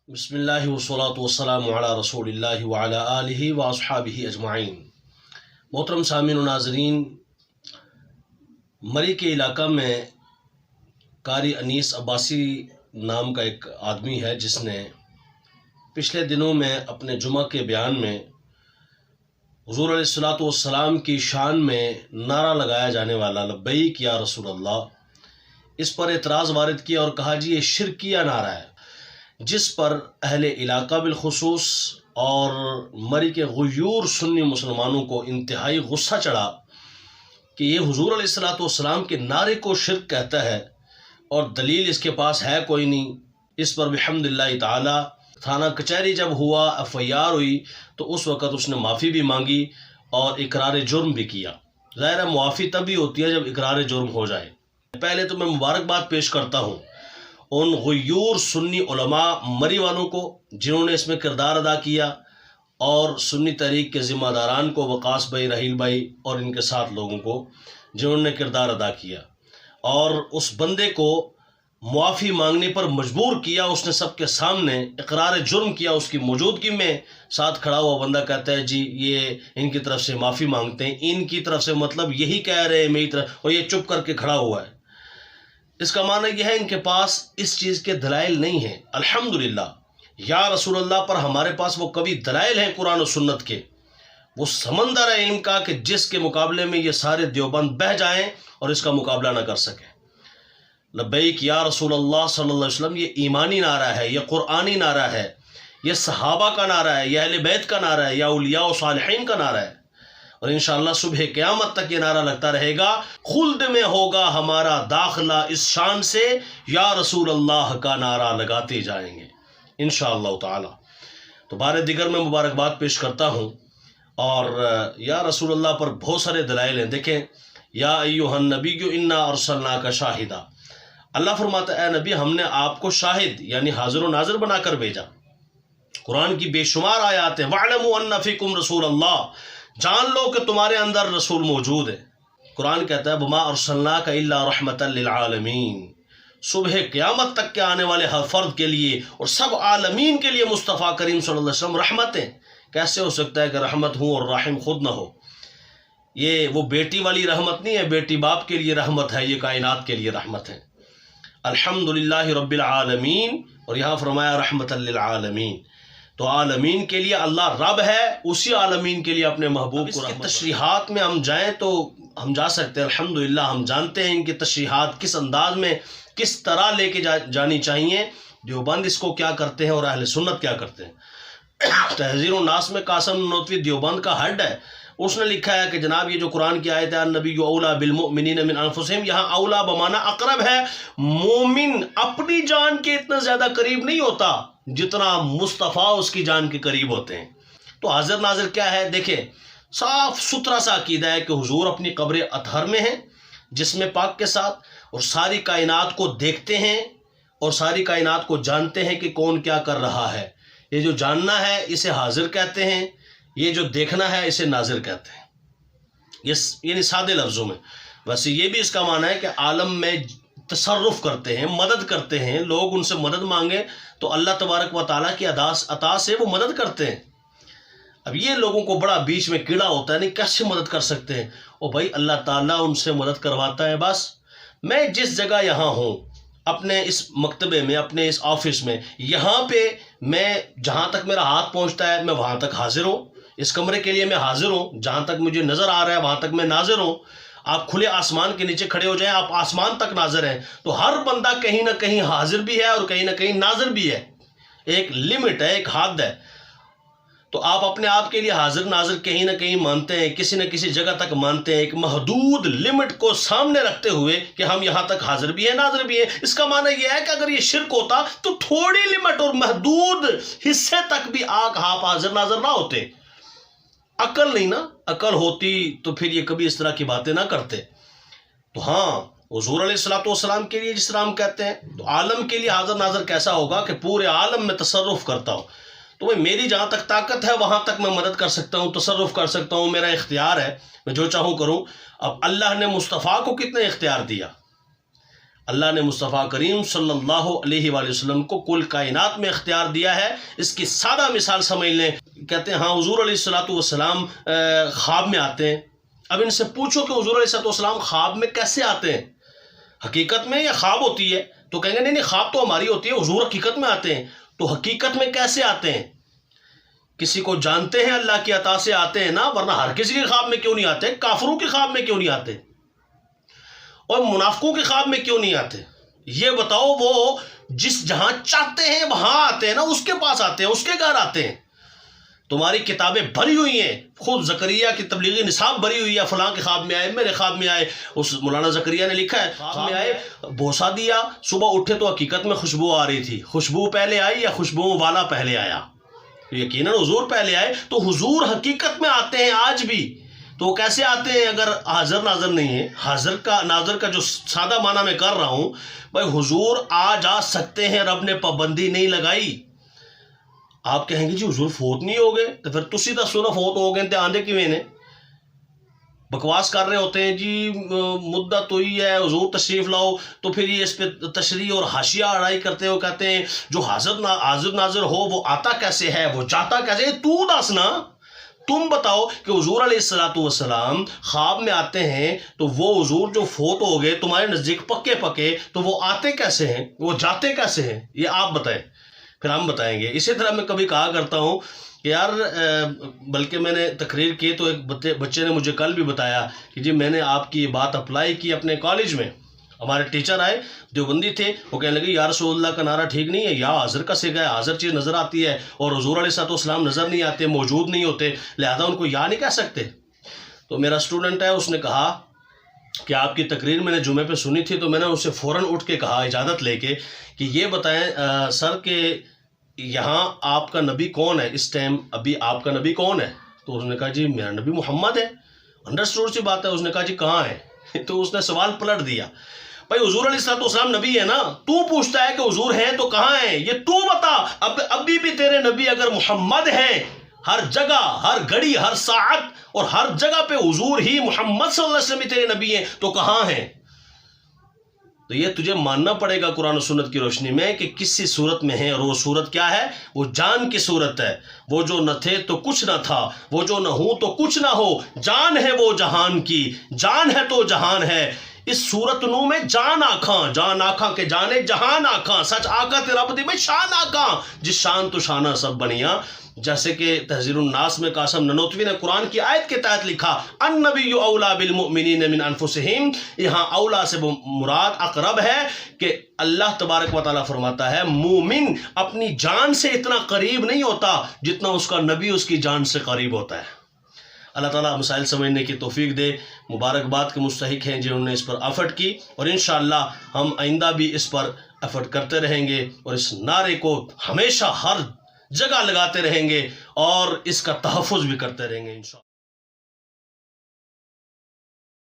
بسم اللہ والصلاۃ والسلام علی رسول اللہ وعلی آلہ واصحابہ اجمعین۔ محترم سامعین و ناظرین، مری کے علاقہ میں قاری انیس عباسی نام کا ایک آدمی ہے جس نے پچھلے دنوں میں اپنے جمعہ کے بیان میں حضور علیہ الصلاۃ والسلام کی شان میں نعرہ لگایا جانے والا لبیک یا رسول اللہ، اس پر اعتراض وارد کیا اور کہا جی یہ شرکیہ نعرہ ہے، جس پر اہل علاقہ بالخصوص اور مری کے غیور سنی مسلمانوں کو انتہائی غصہ چڑھا کہ یہ حضور علیہ الصلاۃ والسلام کے نعرے کو شرک کہتا ہے اور دلیل اس کے پاس ہے کوئی نہیں۔ اس پر بحمد اللہ تعالی تھانہ کچہری جب ہوا، FIR ہوئی، تو اس وقت اس نے معافی بھی مانگی اور اقرار جرم بھی کیا۔ ظاہر ہے معافی تبھی ہوتی ہے جب اقرار جرم ہو جائے۔ پہلے تو میں مبارکباد پیش کرتا ہوں ان غیور سنی علماء مری والوں کو جنہوں نے اس میں کردار ادا کیا، اور سنی تحریک کے ذمہ داران کو، وقاص بھائی، رحیل بھائی اور ان کے ساتھ لوگوں کو جنہوں نے کردار ادا کیا اور اس بندے کو معافی مانگنے پر مجبور کیا۔ اس نے سب کے سامنے اقرار جرم کیا، اس کی موجودگی میں ساتھ کھڑا ہوا بندہ کہتا ہے جی یہ ان کی طرف سے معافی مانگتے ہیں، ان کی طرف سے مطلب یہی کہہ رہے ہیں میری طرف، اور یہ چپ کر کے کھڑا ہوا ہے۔ اس کا معنی یہ ہے ان کے پاس اس چیز کے دلائل نہیں ہیں۔ الحمدللہ یا رسول اللہ پر ہمارے پاس وہ کبھی دلائل ہیں قرآن و سنت کے، وہ سمندر ہے علم کا کہ جس کے مقابلے میں یہ سارے دیوبند بہہ جائیں اور اس کا مقابلہ نہ کر سکیں۔ لبیک یا رسول اللہ صلی اللہ علیہ وسلم یہ ایمانی نعرہ ہے، یہ قرآنی نعرہ ہے، یہ صحابہ کا نعرہ ہے، یہ اہل بیت کا نعرہ ہے، یا اولیاء و صالحین کا نعرہ ہے، اور انشاءاللہ صبح قیامت تک یہ نعرہ لگتا رہے گا۔ خلد میں ہوگا ہمارا داخلہ اس شان سے، یا رسول اللہ کا نعرہ لگاتے جائیں گے انشاءاللہ تعالی۔ تو بار دیگر میں مبارکباد پیش کرتا ہوں، اور یا رسول اللہ پر بہت سارے دلائل ہیں۔ دیکھیں، یا ایھا النبی انا ارسلناک شاہدا، اللہ فرماتا ہے اے نبی ہم نے آپ کو شاہد یعنی حاضر و ناظر بنا کر بھیجا۔ قرآن کی بے شمار آیات ہیں، وَاعْلَمُوا أَنَّ فِيكُمْ رَسُولَ اللَّهِ، جان لو کہ تمہارے اندر رسول موجود ہے۔ قرآن کہتا ہے وَمَا أَرْسَلْنَاكَ إِلَّا رَحْمَةً لِلْعَالَمِينَ، صبح قیامت تک کے آنے والے ہر فرد کے لیے اور سب عالمین کے لیے مصطفیٰ کریم صلی اللہ علیہ وسلم رحمتیں۔ کیسے ہو سکتا ہے کہ رحمت ہوں اور رحم خود نہ ہو؟ یہ وہ بیٹی والی رحمت نہیں ہے، بیٹی باپ کے لیے رحمت ہے، یہ کائنات کے لیے رحمت ہے۔ الحمدللہ رب العالمین، اور یہاں فرمایا رحمۃ للعالمین، تو عالمین کے لیے اللہ رب ہے، اسی عالمین کے لیے اپنے محبوب کو رحمت۔ تشریحات میں ہم جائیں تو ہم جا سکتے ہیں، الحمدللہ ہم جانتے ہیں ان کی تشریحات کس انداز میں کس طرح لے کے جانی چاہیے، دیوبند اس کو کیا کرتے ہیں اور اہل سنت کیا کرتے ہیں۔ تحذیر الناس میں قاسم نانوتوی دیوبند کا ہیڈ ہے، اس نے لکھا ہے کہ جناب یہ جو قرآن کی آیت ہے النبی اولیٰ بالمؤمنین من انفسہم، یہاں اولیٰ بمعنی اقرب ہے۔ مومن اپنی جان کے اتنا زیادہ قریب نہیں ہوتا جتنا مصطفیٰ اس کی جان کے قریب ہوتے ہیں۔ تو حاضر ناظر کیا ہے؟ دیکھیں، صاف ستھرا سا عقیدہ ہے کہ حضور اپنی قبر اطہر میں ہیں جسم پاک کے ساتھ، اور ساری کائنات کو دیکھتے ہیں اور ساری کائنات کو جانتے ہیں کہ کون کیا کر رہا ہے۔ یہ جو جاننا ہے اسے حاضر کہتے ہیں، یہ جو دیکھنا ہے اسے ناظر کہتے ہیں، یعنی سادے لفظوں میں۔ ویسے یہ بھی اس کا معنی ہے کہ عالم میں تصرف کرتے ہیں، مدد کرتے ہیں، لوگ ان سے مدد مانگیں تو اللہ تبارک و تعالیٰ کی عطا سے وہ مدد کرتے ہیں۔ اب یہ لوگوں کو بڑا بیچ میں کیڑا ہوتا ہے، نہیں کیسے مدد کر سکتے ہیں؟ او بھائی اللہ تعالیٰ ان سے مدد کرواتا ہے۔ بس میں جس جگہ یہاں ہوں، اپنے اس مکتبے میں، اپنے اس آفس میں، یہاں پہ میں جہاں تک میرا ہاتھ پہنچتا ہے میں وہاں تک حاضر ہوں، اس کمرے کے لیے میں حاضر ہوں، جہاں تک مجھے نظر آ رہا ہے وہاں تک میں ناظر ہوں۔ آپ کھلے آسمان کے نیچے کھڑے ہو جائیں، آپ آسمان تک ناظر ہیں، تو ہر بندہ کہیں نہ کہیں حاضر بھی ہے اور کہیں نہ کہیں ناظر بھی ہے۔ ایک لمٹ ہے، ایک حد ہے، تو آپ اپنے آپ کے لیے حاضر ناظر کہیں نہ کہیں مانتے ہیں، کسی نہ کسی جگہ تک مانتے ہیں، ایک محدود لمٹ کو سامنے رکھتے ہوئے کہ ہم یہاں تک حاضر بھی ہیں ناظر بھی ہیں۔ اس کا معنی یہ ہے کہ اگر یہ شرک ہوتا تو تھوڑی لمٹ اور محدود حصے تک بھی آپ حاضر ناظر نہ ہوتے۔ عقل نہیں نا، عقل ہوتی تو پھر یہ کبھی اس طرح کی باتیں نہ کرتے۔ تو ہاں، حضور علیہ الصلوۃ والسلام کے لیے جس طرح ہم کہتے ہیں، تو عالم کے لیے حاضر ناظر کیسا ہوگا کہ پورے عالم میں تصرف کرتا ہوں۔ تو بھائی میری جہاں تک طاقت ہے وہاں تک میں مدد کر سکتا ہوں، تصرف کر سکتا ہوں، میرا اختیار ہے، میں جو چاہوں کروں۔ اب اللہ نے مصطفیٰ کو کتنے اختیار دیا؟ اللہ نے مصطفیٰ کریم صلی اللہ علیہ وآلہ وسلم کو کل کائنات میں اختیار دیا ہے۔ اس کی سادہ مثال سمجھ لیں، کہتے ہیں ہاں حضور علیہ السلام خواب میں آتے ہیں۔ اب ان سے پوچھو کہ حضور علیہ السلام خواب میں کیسے آتے ہیں، حقیقت میں یا خواب ہوتی ہے؟ تو کہیں گے نہیں خواب تو ہماری ہوتی ہے، حضور حقیقت میں آتے ہیں۔ تو حقیقت میں کیسے آتے ہیں؟ کسی کو جانتے ہیں اللہ کی عطا سے آتے ہیں نا، ورنہ ہر کسی کے خواب میں کیوں نہیں آتے؟ کافروں کے خواب میں کیوں نہیں آتے اور منافقوں کے خواب میں کیوں نہیں آتے؟ یہ بتاؤ، وہ جس جہاں چاہتے ہیں وہاں آتے ہیں نا، اس کے پاس آتے ہیں، اس کے گھر آتے ہیں۔ تمہاری کتابیں بھری ہوئی ہیں، خود زکریا کی تبلیغی نصاب بھری ہوئی ہے، فلاں کے خواب میں آئے، میرے خواب میں آئے۔ اس مولانا زکریا نے لکھا ہے خواب میں آئے، بوسا دیا، صبح اٹھے تو حقیقت میں خوشبو آ رہی تھی۔ خوشبو پہلے آئی یا خوشبو والا پہلے آیا؟ یقیناً حضور پہلے آئے۔ تو حضور حقیقت میں آتے ہیں آج بھی۔ تو وہ کیسے آتے ہیں اگر حاضر ناظر نہیں ہے؟ حاضر کا ناظر کا جو سادہ معنی میں کر رہا ہوں، بھائی حضور آ جا سکتے ہیں، رب نے پابندی نہیں لگائی۔ آپ کہیں گے جی حضور فوت نہیں ہو گئے، تو پھر تسی دسو نا فوت ہو گئے تے آندے کیویں نے؟ بکواس کر رہے ہوتے ہیں جی مدت ہوئی ہے حضور تشریف لاؤ، تو پھر یہ اس پہ تشریح اور حاشیہ اڑائی کرتے ہو، کہتے ہیں جو حاضر ناظر ہو وہ آتا کیسے ہے، وہ جاتا کیسے ہے؟ تو دسنا، تم بتاؤ کہ حضور علیہ السلام خواب میں آتے ہیں، تو وہ حضور جو فوت ہو گئے تمہارے نزدیک پکے تو وہ آتے کیسے ہیں، وہ جاتے کیسے ہیں؟ یہ آپ بتائیں، پھر ہم بتائیں گے۔ اسی طرح میں کبھی کہا کرتا ہوں کہ یار، بلکہ میں نے تقریر کی تو ایک بچے نے مجھے کل بھی بتایا کہ جی میں نے آپ کی یہ بات اپلائی کی اپنے کالج میں۔ ہمارے ٹیچر آئے، دیوبندی تھے، وہ کہنے لگے یا رسول اللہ کا نعرہ ٹھیک نہیں ہے، یا حاضر کا سگا ہے، حاضر چیز نظر آتی ہے اور حضور علیہ السلام نظر نہیں آتے، موجود نہیں ہوتے، لہذا ان کو یا نہیں کہہ سکتے۔ تو میرا اسٹوڈنٹ ہے، اس نے کہا کہ آپ کی تقریر میں نے جمعے پہ سنی تھی، تو میں نے اسے فوراً اٹھ کے کہا اجازت لے کے کہ یہ بتائیں سر کہ یہاں آپ کا نبی کون ہے اس ٹائم، ابھی آپ کا نبی کون ہے؟ تو اس نے کہا جی میرا نبی محمد ہے۔ انڈرسٹوڈ سی بات ہے۔ اس نے کہا جی کہاں ہے؟ تو اس نے سوال پلٹ دیا، بھائی حضور علیہ السلام نبی ہے نا، تو پوچھتا ہے کہ حضور ہیں تو کہاں ہیں؟ یہ تو بتا۔ ابھی بھی تیرے نبی اگر محمد ہیں، ہر جگہ ہر گھڑی ہر ساعت اور ہر جگہ پہ حضور ہی محمد صلی اللہ علیہ وسلم تیرے نبی ہیں، تو کہاں ہیں؟ تو یہ تجھے ماننا پڑے گا قرآن و سنت کی روشنی میں کہ کسی صورت میں ہے، اور وہ صورت کیا ہے؟ وہ جان کی صورت ہے۔ وہ جو نہ تھے تو کچھ نہ تھا، وہ جو نہ ہو تو کچھ نہ ہو، جان ہے وہ جہان کی، جان ہے تو جہان ہے۔ اس صورت نو میں جان آکھاں، جان آکھاں کے جانے جہان آکھاں، سچ آکھاں تے رب دی میں شان آکھاں، جس شان تو شانہ سب بنیاں۔ جیسے کہ تحذیر الناس میں قاسم ننوتوی نے قرآن کی آیت کے تحت لکھا النبی اولا بالمؤمنین من انفسہم، یہاں اولا سے مراد اقرب ہے کہ اللہ تبارک و تعالیٰ فرماتا ہے مومن اپنی جان سے اتنا قریب نہیں ہوتا جتنا اس کا نبی اس کی جان سے قریب ہوتا ہے۔ اللہ تعالیٰ مسائل سمجھنے کی توفیق دے۔ مبارکباد کے مستحق ہیں جنہوں نے اس پر ایفرٹ کی، اور انشاءاللہ ہم آئندہ بھی اس پر ایفرٹ کرتے رہیں گے، اور اس نعرے کو ہمیشہ ہر جگہ لگاتے رہیں گے، اور اس کا تحفظ بھی کرتے رہیں گے انشاءاللہ۔